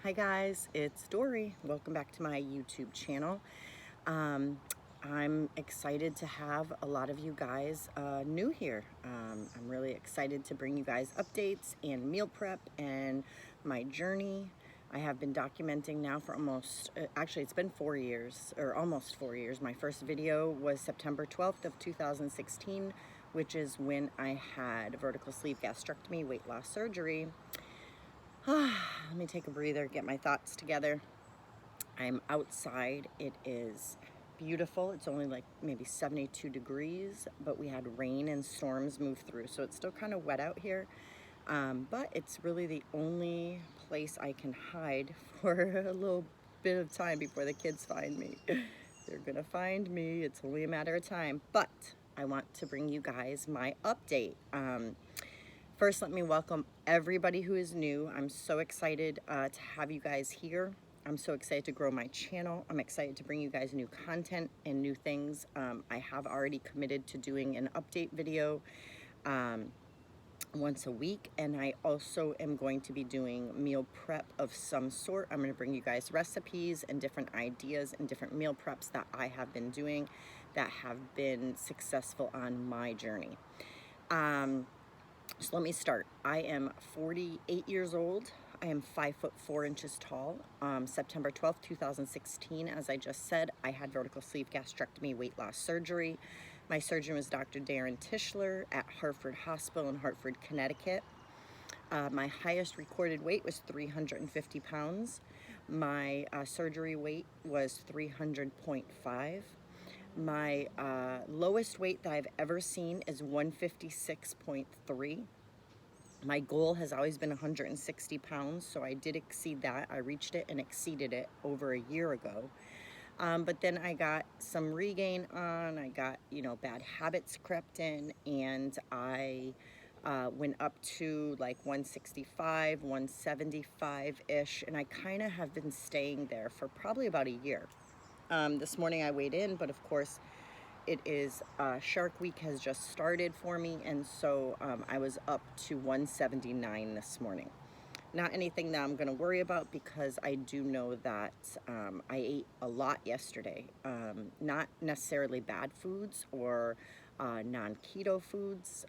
Hi guys, it's Dory. Welcome back to my YouTube channel. I'm excited to have a lot of you guys new here. I'm really excited to bring you guys updates and meal prep and my journey. I have been documenting now for almost, actually it's been 4 years, or almost 4 years. My first video was September 12th of 2016, which is when I had vertical sleeve gastrectomy weight loss surgery. Let me take a breather, get my thoughts together. I'm outside. It is beautiful. It's only like maybe 72 degrees, but we had rain and storms move through, so it's still kind of wet out here. But it's really the only place I can hide for a little bit of time before the kids find me. They're gonna find me. It's only a matter of time. But I want to bring you guys my update. First, let me welcome everybody who is new. I'm so excited to have you guys here. I'm so excited to grow my channel. I'm excited to bring you guys new content and new things. I have already committed to doing an update video once a week, and I also am going to be doing meal prep of some sort. I'm going to bring you guys recipes and different ideas and different meal preps that I have been doing that have been successful on my journey. So let me start. I am 48 years old. I am 5'4" tall. September 12th, 2016, as I just said, I had vertical sleeve gastrectomy weight loss surgery. My surgeon was Dr. Darren Tischler at Hartford Hospital in Hartford, Connecticut. My highest recorded weight was 350 pounds. My surgery weight was 300.5. My lowest weight that I've ever seen is 156.3. My goal has always been 160 pounds, so I did exceed that. I reached it and exceeded it over a year ago. But then I got some regain on, I got, bad habits crept in, and I went up to like 165, 175-ish, and I kind of have been staying there for probably about a year. This morning I weighed in, but of course it is Shark Week has just started for me, and so I was up to 179 this morning. Not anything that I'm going to worry about, because I do know that I ate a lot yesterday. Not necessarily bad foods or non-keto foods,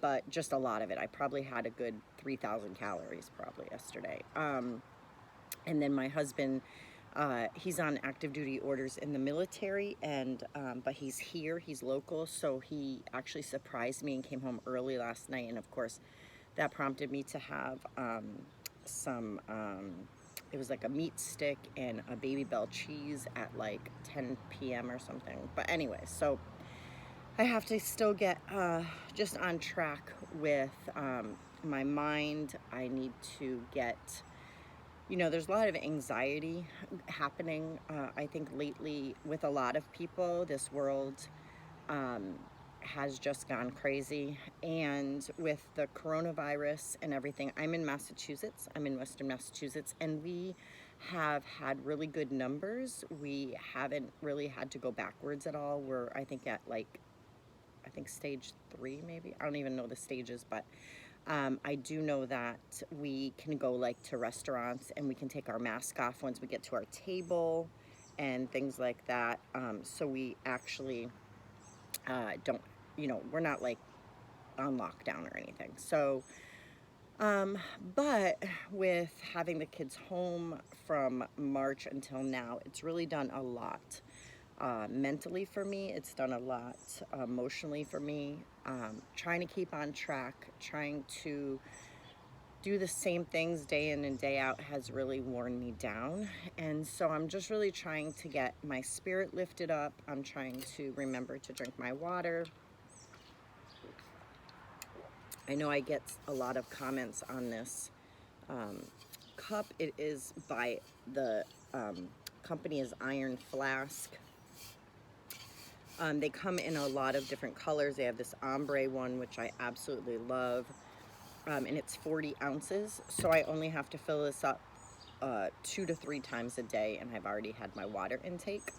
but just a lot of it. I probably had a good 3,000 calories probably yesterday. And then my husband, he's on active duty orders in the military, and but he's here, he's local, so he actually surprised me and came home early last night, and of course that prompted me to have some, it was like a meat stick and a Baby Bell cheese at like 10 p.m. or something. But anyway, so I have to still get just on track with my mind. I need to get, there's a lot of anxiety happening, I think lately with a lot of people. This world has just gone crazy, and with the coronavirus and everything, I'm in Massachusetts, I'm in Western Massachusetts, and we have had really good numbers. We haven't really had to go backwards at all. We're, I think, at like, stage 3 maybe. I don't even know the stages, but I do know that we can go like to restaurants and we can take our mask off once we get to our table and things like that. So we actually don't, we're not like on lockdown or anything. So, but with having the kids home from March until now, it's really done a lot. Mentally for me, it's done a lot emotionally for me. Trying to keep on track, trying to do the same things day in and day out has really worn me down. And so I'm just really trying to get my spirit lifted up. I'm trying to remember to drink my water. I know I get a lot of comments on this cup. It is by the company is Iron Flask. They come in a lot of different colors. They have this ombre one, which I absolutely love, and it's 40 ounces, so I only have to fill this up 2 to 3 times a day, and I've already had my water intake.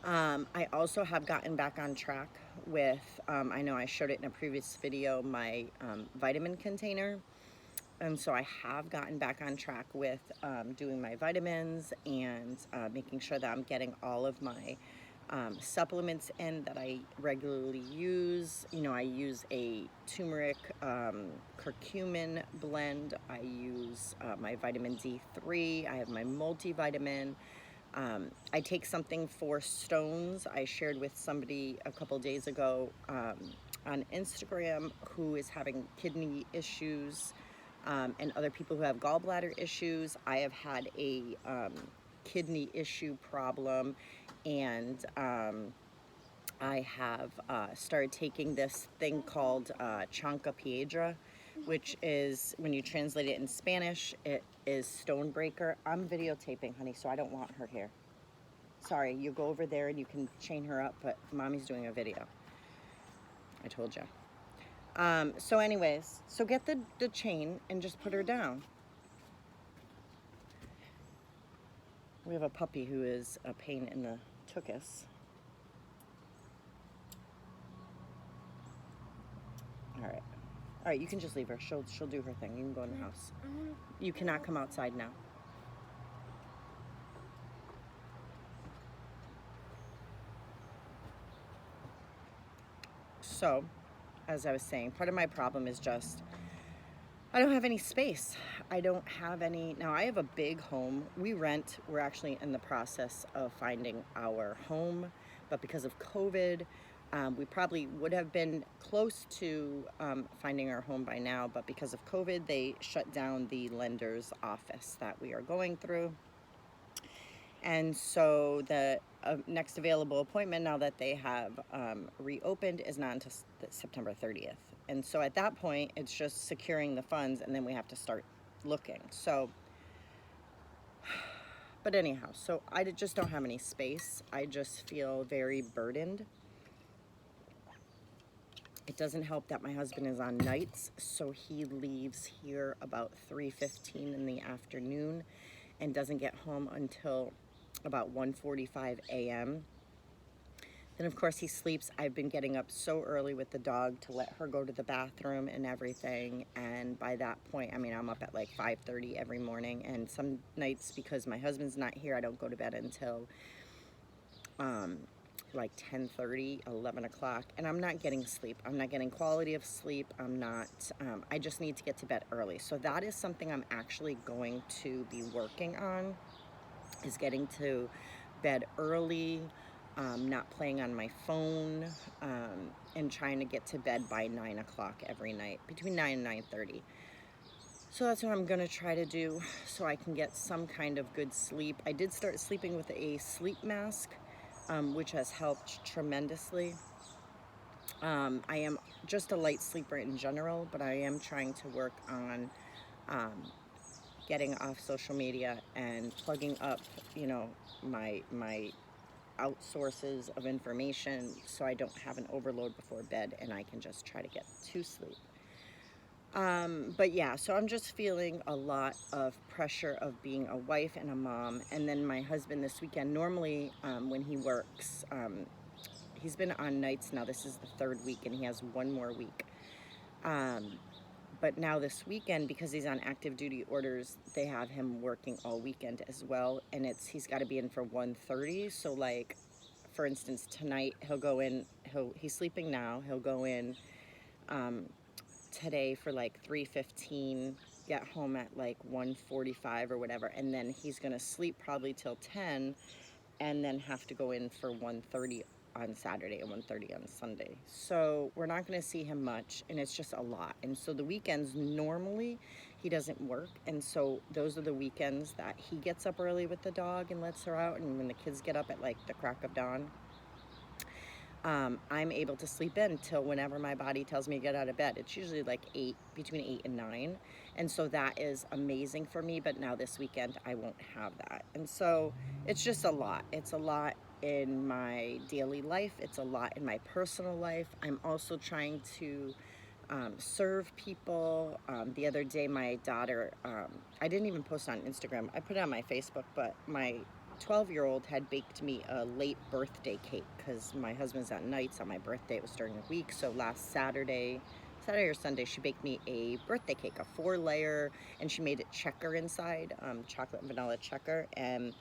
I also have gotten back on track with, I know I showed it in a previous video, my vitamin container. And so I have gotten back on track with doing my vitamins and making sure that I'm getting all of my supplements in that I regularly use. You know, I use a turmeric curcumin blend. I use my vitamin D3. I have my multivitamin. I take something for stones. I shared with somebody a couple days ago on Instagram who is having kidney issues, and other people who have gallbladder issues. I have had a kidney issue problem, and I have started taking this thing called Chanca Piedra, which is, when you translate it in Spanish, it is stonebreaker. I'm videotaping, honey, so I don't want her here. Sorry, you go over there and you can chain her up, but mommy's doing a video. I told you. So anyways, so get the chain and just put her down. We have a puppy who is a pain in the tuchus. All right, you can just leave her. She'll do her thing. You can go in the house. You cannot come outside now. So, as I was saying, part of my problem is just I don't have any space. I don't have any. Now, I have a big home. We rent. We're actually in the process of finding our home, but because of COVID, we probably would have been close to finding our home by now, but because of COVID, they shut down the lender's office that we are going through. And so the next available appointment, now that they have reopened, is not until September 30th. And so at that point, it's just securing the funds, and then we have to start looking. So, but anyhow, so I just don't have any space. I just feel very burdened. It doesn't help that my husband is on nights, so he leaves here about 3:15 in the afternoon and doesn't get home until about 1:45 a.m. Then, of course, he sleeps. I've been getting up so early with the dog to let her go to the bathroom and everything. And by that point, I mean, I'm up at like 5:30 every morning. And some nights, because my husband's not here, I don't go to bed until like 10:30, 11 o'clock. And I'm not getting sleep. I'm not getting quality of sleep. I just need to get to bed early. So that is something I'm actually going to be working on, is getting to bed early. Not playing on my phone, and trying to get to bed by 9 o'clock every night, between 9 and 9:30. So that's what I'm going to try to do so I can get some kind of good sleep. I did start sleeping with a sleep mask, which has helped tremendously. I am just a light sleeper in general, but I am trying to work on getting off social media and plugging up, you know, my outsources of information so I don't have an overload before bed and I can just try to get to sleep. But yeah, so I'm just feeling a lot of pressure of being a wife and a mom. And then my husband this weekend, normally when he works, he's been on nights now. This is the third week and he has one more week. But now this weekend, because he's on active duty orders, they have him working all weekend as well. And he's got to be in for 1:30. So like, for instance, tonight he'll go in, he's sleeping now. He'll go in today for like 3:15, get home at like 1:45 or whatever. And then he's going to sleep probably till 10 and then have to go in for 1:30 on Saturday and 1:30 on Sunday. So we're not going to see him much, and it's just a lot. And so the weekends, normally he doesn't work, and so those are the weekends that he gets up early with the dog and lets her out. And when the kids get up at like the crack of dawn, I'm able to sleep in till whenever my body tells me to get out of bed. It's usually like between 8 and 9, and so that is amazing for me. But now this weekend I won't have that, and so it's just a lot. It's a lot in my daily life. It's a lot in my personal life. I'm also trying to serve people. The other day, my daughter, I didn't even post on Instagram. I put it on my Facebook, but my 12-year-old had baked me a late birthday cake because my husband's at nights on my birthday. It was during the week. So last Saturday, Saturday or Sunday, she baked me a birthday cake, a 4-layer, and she made it checker inside, chocolate and vanilla checker. And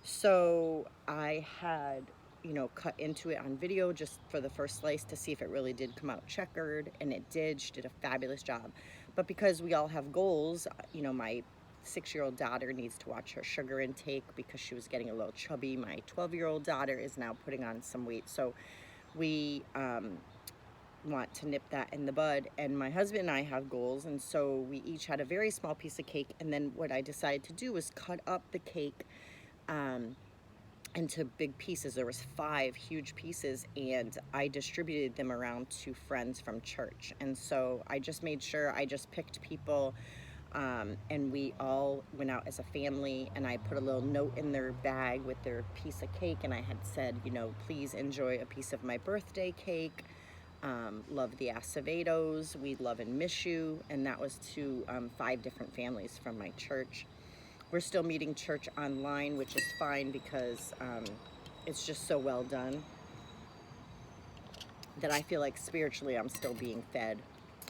so I had, you know, cut into it on video just for the first slice to see if it really did come out checkered, and it did. She did a fabulous job. But because we all have goals, you know, my 6-year-old daughter needs to watch her sugar intake because she was getting a little chubby. My 12-year-old daughter is now putting on some weight. So we want to nip that in the bud, and my husband and I have goals, and so we each had a very small piece of cake. And then what I decided to do was cut up the cake into big pieces. There was 5 huge pieces, and I distributed them around to friends from church. And so I just made sure I just picked people, and we all went out as a family, and I put a little note in their bag with their piece of cake, and I had said, you know, please enjoy a piece of my birthday cake. Love the Acevedos, we love and miss you. And that was to 5 different families from my church. We're still meeting church online, which is fine because it's just so well done that I feel like spiritually I'm still being fed.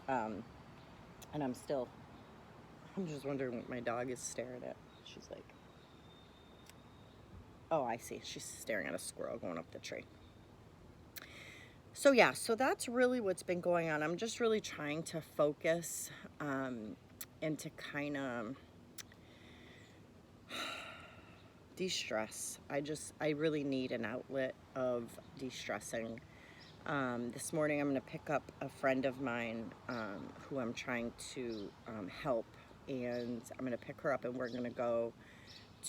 And I'm just wondering what my dog is staring at. She's like, oh, I see. She's staring at a squirrel going up the tree. So yeah, so that's really what's been going on. I'm just really trying to focus and to kind of de-stress. I really need an outlet of de-stressing. This morning I'm going to pick up a friend of mine who I'm trying to help, and I'm going to pick her up, and we're going to go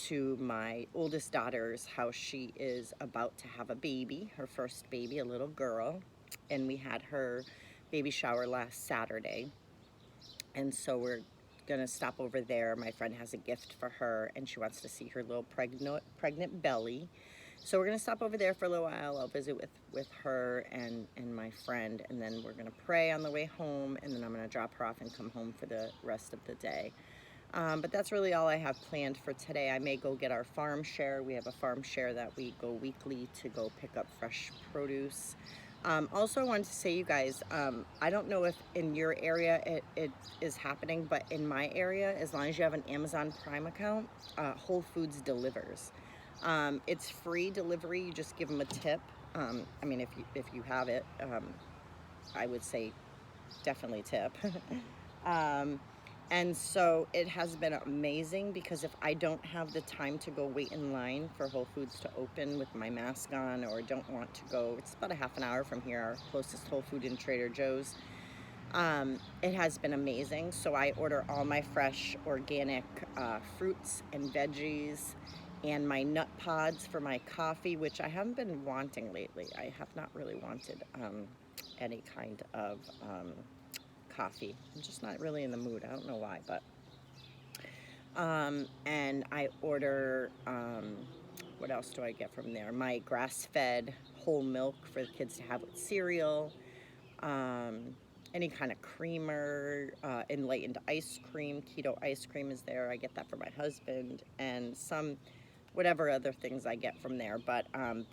to my oldest daughter's house. She is about to have a baby, her first baby, a little girl, and we had her baby shower last Saturday. And so we're gonna stop over there. My friend has a gift for her, and she wants to see her little pregnant belly. So we're gonna stop over there for a little while. I'll visit with her and my friend, and then we're gonna pray on the way home, and then I'm gonna drop her off and come home for the rest of the day. But that's really all I have planned for today. I may go get our farm share. We have a farm share that we go weekly to go pick up fresh produce. Also, I wanted to say, you guys, I don't know if in your area it is happening, but in my area, as long as you have an Amazon Prime account, Whole Foods delivers. It's free delivery. You just give them a tip. I mean, if you have it, I would say definitely tip. And so it has been amazing, because if I don't have the time to go wait in line for Whole Foods to open with my mask on, or don't want to go, it's about a half an hour from here, our closest Whole Food in Trader Joe's. It has been amazing. So I order all my fresh organic fruits and veggies, and my nut pods for my coffee, which I haven't been wanting lately. I have not really wanted any kind of coffee. I'm just not really in the mood. I don't know why, but and I order what else do I get from there? My grass-fed whole milk for the kids to have with cereal, any kind of creamer, enlightened ice cream, keto ice cream is there. I get that for my husband, and some whatever other things I get from there. But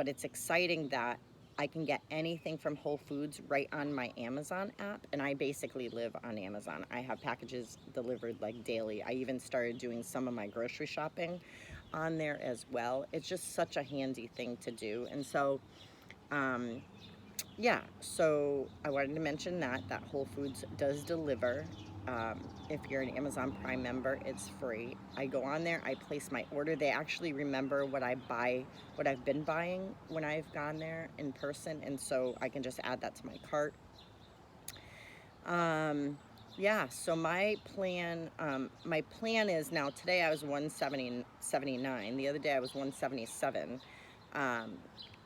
it's exciting that I can get anything from Whole Foods right on my Amazon app, and I basically live on Amazon. I have packages delivered like daily. I even started doing some of my grocery shopping on there as well. It's just such a handy thing to do. And so yeah, so I wanted to mention that Whole Foods does deliver. If you're an Amazon Prime member, it's free. I go on there, I place my order. They actually remember what I buy, what I've been buying when I've gone there in person, and so I can just add that to my cart. Yeah, so my plan is, now today I was 179. The other day I was 177.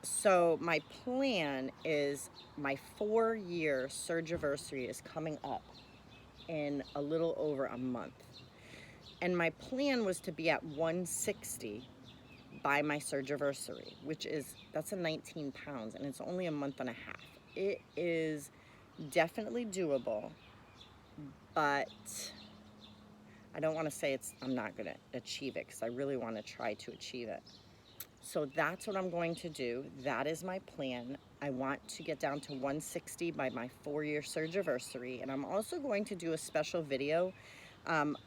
So my plan is, my 4-year surgiversary is coming up in a little over a month. And my plan was to be at 160 by my surgiversary, that's a 19 pounds, and it's only a month and a half. It is definitely doable, but I don't want to say I'm not going to achieve it, because I really want to try to achieve it. So that's what I'm going to do. That is my plan. I want to get down to 160 by my 4-year surge anniversary, and I'm also going to do a special video. Um,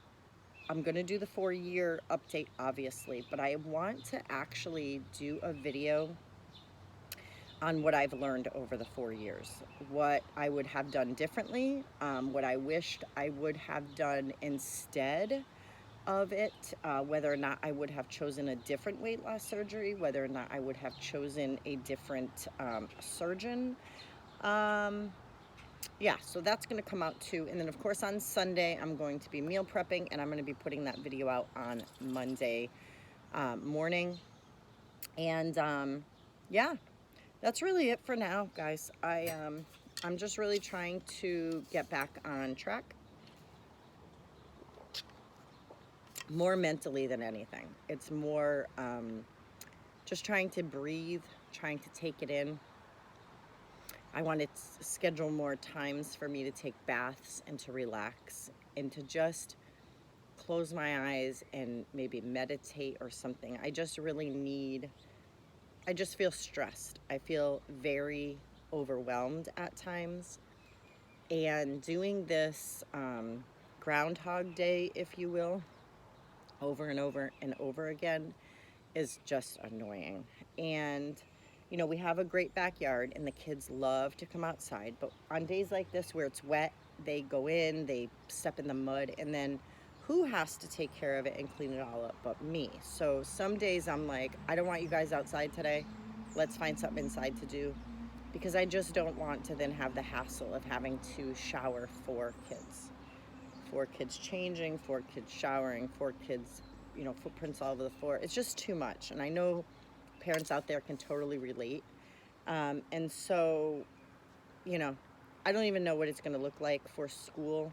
I'm going to do the 4-year update, obviously, but I want to actually do a video on what I've learned over the 4 years, what I would have done differently, what I wished I would have done instead of it, whether or not I would have chosen a different weight loss surgery, whether or not I would have chosen a different surgeon. Yeah, so that's going to come out too. And then, of course, on Sunday, I'm going to be meal prepping, and I'm going to be putting that video out on Monday morning. And yeah, that's really it for now, guys. I'm just really trying to get back on track, more mentally than anything. It's more just trying to breathe, trying to take it in. I want to schedule more times for me to take baths and to relax and to just close my eyes and maybe meditate or something. I just really need, I just feel stressed. I feel very overwhelmed at times. And doing this Groundhog Day, if you will, over and over and over again is just annoying. And you know, we have a great backyard and the kids love to come outside, but on days like this where it's wet, they go in, they step in the mud, and then who has to take care of it and clean it all up but me? So some days I'm like, I don't want you guys outside today. Let's find something inside to do, because I just don't want to then have the hassle of having to shower 4 kids. 4 kids changing, 4 kids showering, 4 kids, you know, footprints all over the floor. It's just too much. And I know parents out there can totally relate. And so, you know, I don't even know what it's going to look like for school.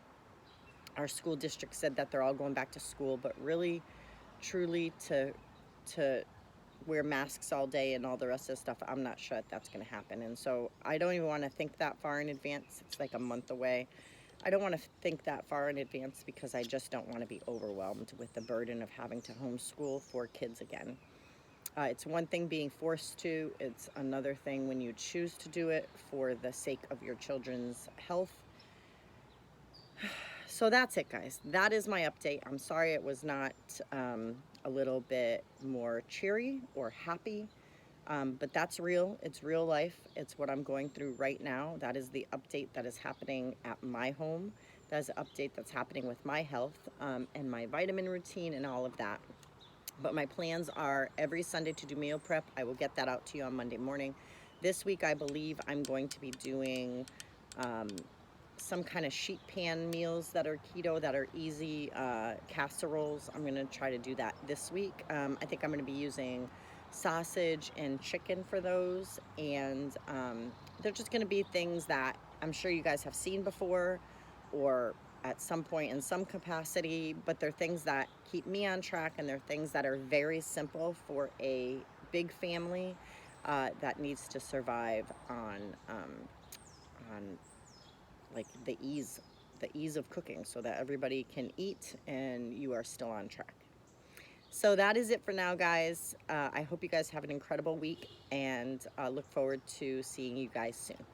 Our school district said that they're all going back to school, but really, truly, to wear masks all day and all the rest of the stuff, I'm not sure that's going to happen. And so I don't even want to think that far in advance. It's like a month away. I don't want to think that far in advance because I just don't want to be overwhelmed with the burden of having to homeschool 4 kids again. It's one thing being forced to, it's another thing when you choose to do it for the sake of your children's health. So that's it, guys. That is my update. I'm sorry it was not a little bit more cheery or happy, but that's real. It's real life. It's what I'm going through right now. That is the update that is happening at my home. That is the update that's happening with my health and my vitamin routine and all of that. But my plans are every Sunday to do meal prep. I will get that out to you on Monday morning. This week, I believe I'm going to be doing some kind of sheet pan meals that are keto, that are easy, casseroles. I'm going to try to do that this week. I think I'm going to be using sausage and chicken for those. And they're just going to be things that I'm sure you guys have seen before or at some point in some capacity, but they're things that keep me on track, and they're things that are very simple for a big family that needs to survive on like the ease of cooking, so that everybody can eat and you are still on track. So that is it for now, guys. I hope you guys have an incredible week, and look forward to seeing you guys soon.